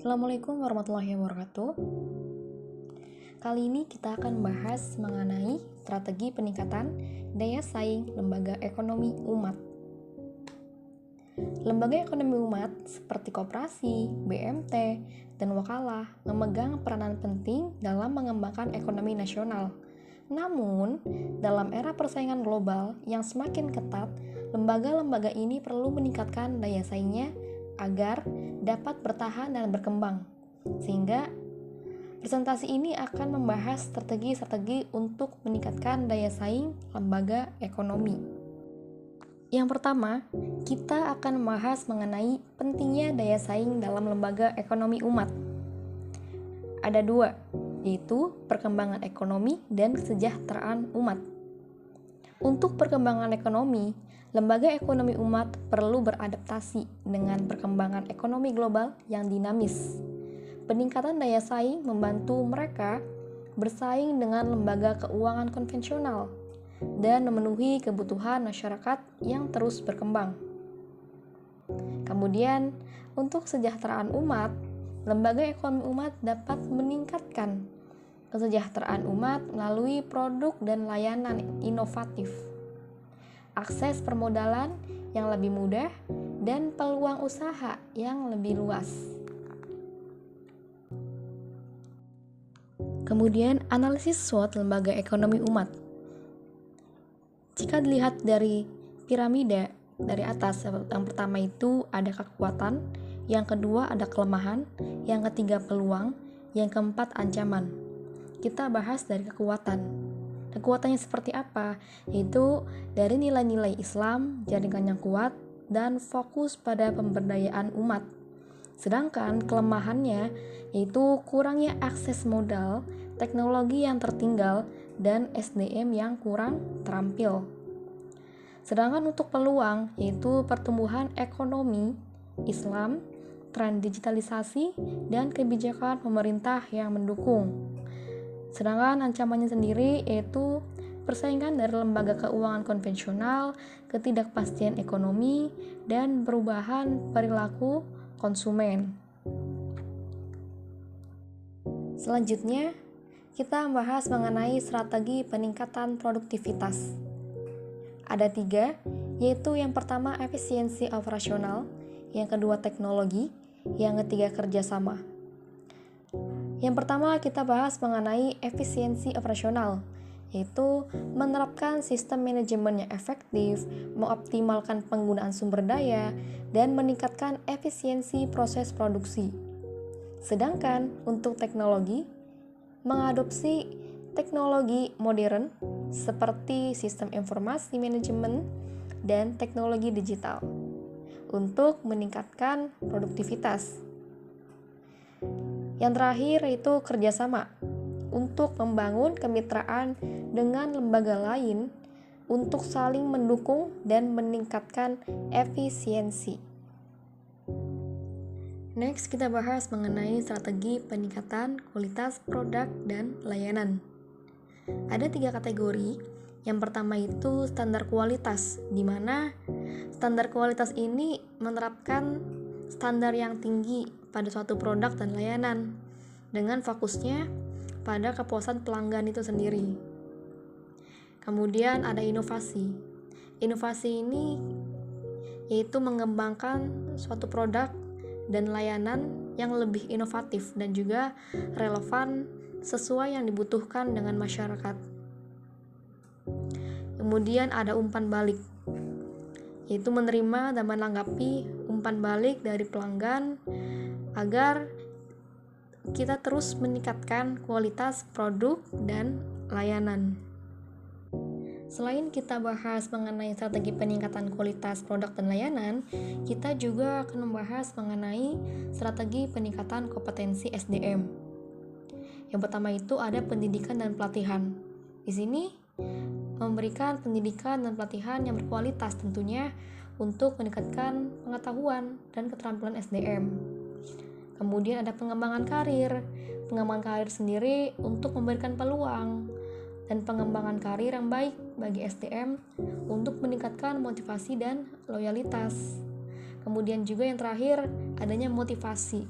Assalamualaikum warahmatullahi wabarakatuh. Kali ini kita akan bahas mengenai strategi peningkatan daya saing lembaga ekonomi umat. Lembaga ekonomi umat seperti koperasi, BMT, dan wakalah memegang peranan penting dalam mengembangkan ekonomi nasional. Namun, dalam era persaingan global yang semakin ketat, lembaga-lembaga ini perlu meningkatkan daya saingnya agar dapat bertahan dan berkembang. Sehingga presentasi ini akan membahas strategi-strategi untuk meningkatkan daya saing lembaga ekonomi. Yang pertama, kita akan membahas mengenai pentingnya daya saing dalam lembaga ekonomi umat. Ada dua, yaitu perkembangan ekonomi dan kesejahteraan umat. Untuk perkembangan ekonomi, lembaga ekonomi umat perlu beradaptasi dengan perkembangan ekonomi global yang dinamis. Peningkatan daya saing membantu mereka bersaing dengan lembaga keuangan konvensional dan memenuhi kebutuhan masyarakat yang terus berkembang. Kemudian, untuk kesejahteraan umat, lembaga ekonomi umat dapat meningkatkan kesejahteraan umat melalui produk dan layanan inovatif, akses permodalan yang lebih mudah, dan peluang usaha yang lebih luas. Kemudian, analisis SWOT lembaga ekonomi umat. Jika dilihat dari piramida dari atas, yang pertama itu ada kekuatan, yang kedua ada kelemahan, yang ketiga peluang, yang keempat ancaman. Kita bahas dari kekuatan. Kekuatannya seperti apa? Yaitu dari nilai-nilai Islam, jaringan yang kuat, dan fokus pada pemberdayaan umat. Sedangkan kelemahannya yaitu kurangnya akses modal, teknologi yang tertinggal, dan SDM yang kurang terampil. Sedangkan untuk peluang yaitu pertumbuhan ekonomi Islam, tren digitalisasi, dan kebijakan pemerintah yang mendukung. Sedangkan ancamannya sendiri yaitu persaingan dari lembaga keuangan konvensional, ketidakpastian ekonomi, dan perubahan perilaku konsumen. Selanjutnya, kita membahas mengenai strategi peningkatan produktivitas. Ada 3, yaitu yang pertama efisiensi operasional, yang kedua teknologi, yang ketiga kerjasama. Yang pertama kita bahas mengenai efisiensi operasional, yaitu menerapkan sistem manajemen yang efektif, mengoptimalkan penggunaan sumber daya, dan meningkatkan efisiensi proses produksi. Sedangkan untuk teknologi, mengadopsi teknologi modern seperti sistem informasi manajemen dan teknologi digital untuk meningkatkan produktivitas. Yang terakhir yaitu kerjasama untuk membangun kemitraan dengan lembaga lain untuk saling mendukung dan meningkatkan efisiensi. Next, kita bahas mengenai strategi peningkatan kualitas produk dan layanan. Ada 3 kategori. Yang pertama itu standar kualitas, di mana standar kualitas ini menerapkan standar yang tinggi pada suatu produk dan layanan dengan fokusnya pada kepuasan pelanggan itu sendiri. Kemudian ada inovasi. Inovasi ini yaitu mengembangkan suatu produk dan layanan yang lebih inovatif dan juga relevan sesuai yang dibutuhkan dengan masyarakat. Kemudian ada umpan balik, yaitu menerima dan menanggapi umpan balik dari pelanggan agar kita terus meningkatkan kualitas produk dan layanan. Selain kita bahas mengenai strategi peningkatan kualitas produk dan layanan, kita juga akan membahas mengenai strategi peningkatan kompetensi SDM. Yang pertama itu ada pendidikan dan pelatihan. Di sini memberikan pendidikan dan pelatihan yang berkualitas tentunya untuk meningkatkan pengetahuan dan keterampilan SDM. Kemudian ada pengembangan karir. Pengembangan karir sendiri untuk memberikan peluang dan pengembangan karir yang baik bagi SDM untuk meningkatkan motivasi dan loyalitas. Kemudian juga yang terakhir adanya motivasi.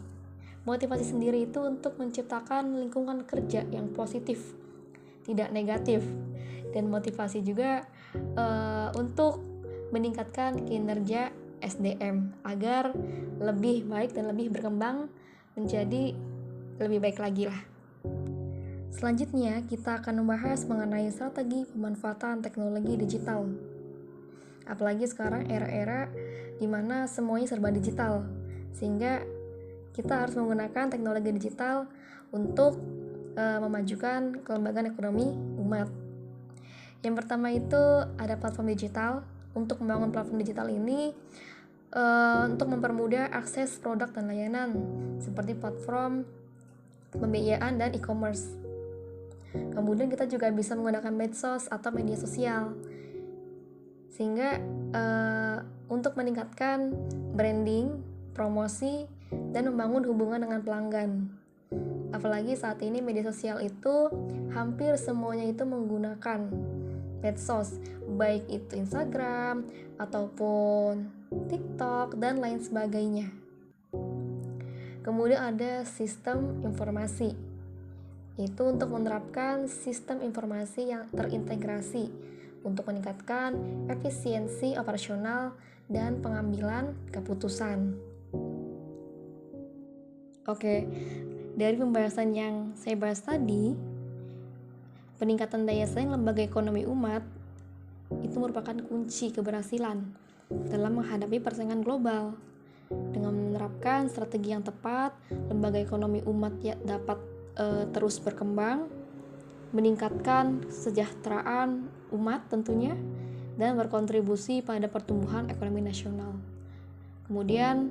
Motivasi sendiri itu untuk menciptakan lingkungan kerja yang positif, tidak negatif. Dan motivasi juga untuk meningkatkan kinerja SDM agar lebih baik dan lebih berkembang menjadi lebih baik lagi lah. Selanjutnya, kita akan membahas mengenai strategi pemanfaatan teknologi digital. Apalagi sekarang era-era di mana semuanya serba digital, sehingga kita harus menggunakan teknologi digital untuk memajukan kelembagaan ekonomi umat. Yang pertama itu ada platform digital. Untuk membangun platform digital ini untuk mempermudah akses produk dan layanan seperti platform pembiayaan dan e-commerce. Kemudian kita juga bisa menggunakan medsos atau media sosial, sehingga untuk meningkatkan branding, promosi, dan membangun hubungan dengan pelanggan. Apalagi saat ini media sosial itu hampir semuanya itu menggunakan medsos, baik itu Instagram ataupun TikTok dan lain sebagainya. Kemudian ada sistem informasi, itu untuk menerapkan sistem informasi yang terintegrasi untuk meningkatkan efisiensi operasional dan pengambilan keputusan. Oke, dari pembahasan yang saya bahas tadi, peningkatan daya saing lembaga ekonomi umat itu merupakan kunci keberhasilan dalam menghadapi persaingan global. Dengan menerapkan strategi yang tepat, lembaga ekonomi umat dapat terus berkembang, meningkatkan kesejahteraan umat tentunya, dan berkontribusi pada pertumbuhan ekonomi nasional. Kemudian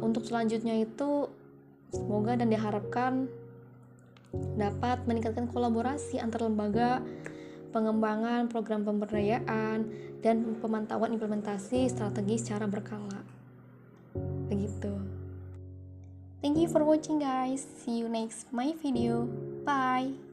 untuk selanjutnya itu semoga dan diharapkan dapat meningkatkan kolaborasi antar lembaga, pengembangan program pemberdayaan, dan pemantauan implementasi strategi secara berkala. Begitu. Thank you for watching guys. See you next my video. Bye.